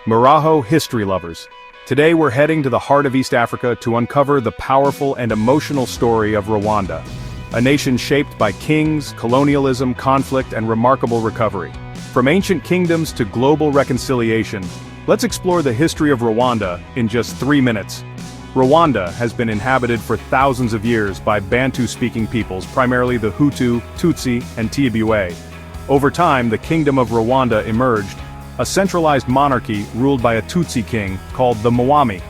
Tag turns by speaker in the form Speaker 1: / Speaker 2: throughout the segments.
Speaker 1: Muraho history lovers. Today we're heading to the heart of East Africa to uncover the powerful and emotional story of Rwanda. A nation shaped by kings, colonialism, conflict, and remarkable recovery. From ancient kingdoms to global reconciliation, let's explore the history of Rwanda in just 3 minutes. Rwanda has been inhabited for thousands of years by Bantu-speaking peoples, primarily the Hutu, Tutsi, and Tibet. Over time, the Kingdom of Rwanda emerged, a centralized monarchy ruled by a Tutsi king called the Mwami.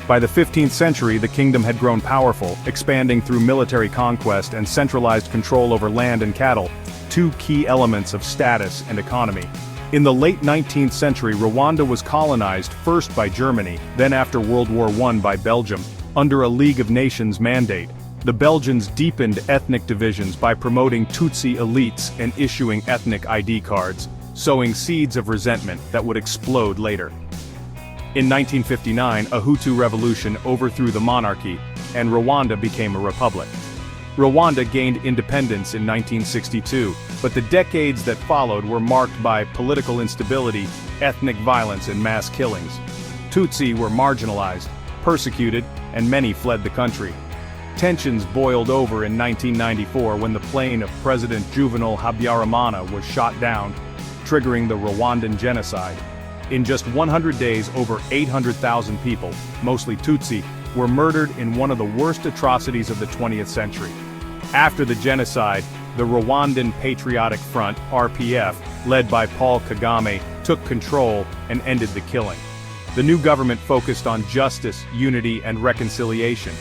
Speaker 1: By the 15th century, the kingdom had grown powerful, expanding through military conquest and centralized control over land and cattle, two key elements of status and economy. In the late 19th century, Rwanda was colonized first by Germany, then after World War I by Belgium, under a League of Nations mandate. The Belgians deepened ethnic divisions by promoting Tutsi elites and issuing ethnic ID cards, sowing seeds of resentment that would explode later. In 1959, a Hutu revolution overthrew the monarchy, and Rwanda became a republic. Rwanda gained independence in 1962, but the decades that followed were marked by political instability, ethnic violence, and mass killings. Tutsi were marginalized, persecuted, and many fled the country. Tensions boiled over in 1994 when the plane of President Juvenal Habyarimana was shot down, triggering the Rwandan Genocide. In just 100 days, over 800,000 people, mostly Tutsi, were murdered in one of the worst atrocities of the 20th century. After the genocide, the Rwandan Patriotic Front, RPF, led by Paul Kagame, took control and ended the killing. The new government focused on justice, unity, and reconciliation.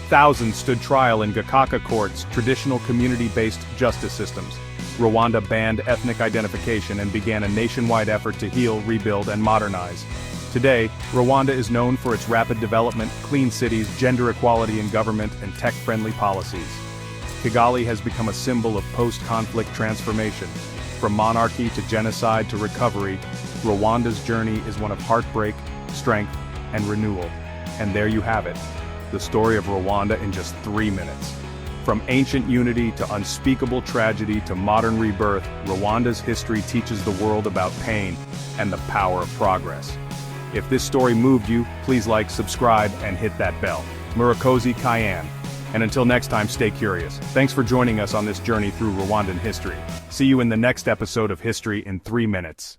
Speaker 1: Thousands stood trial in Gacaca courts, traditional community-based justice systems. Rwanda banned ethnic identification and began a nationwide effort to heal, rebuild, and modernize. Today, Rwanda is known for its rapid development, clean cities, gender equality in government, and tech-friendly policies. Kigali has become a symbol of post-conflict transformation. From monarchy to genocide to recovery, Rwanda's journey is one of heartbreak, strength, and renewal. And there you have it, the story of Rwanda in just 3 minutes. From ancient unity to unspeakable tragedy to modern rebirth, Rwanda's history teaches the world about pain and the power of progress. If this story moved you, please like, subscribe, and hit that bell. Murakoze Cayenne. And until next time, stay curious. Thanks for joining us on this journey through Rwandan history. See you in the next episode of History in 3 minutes.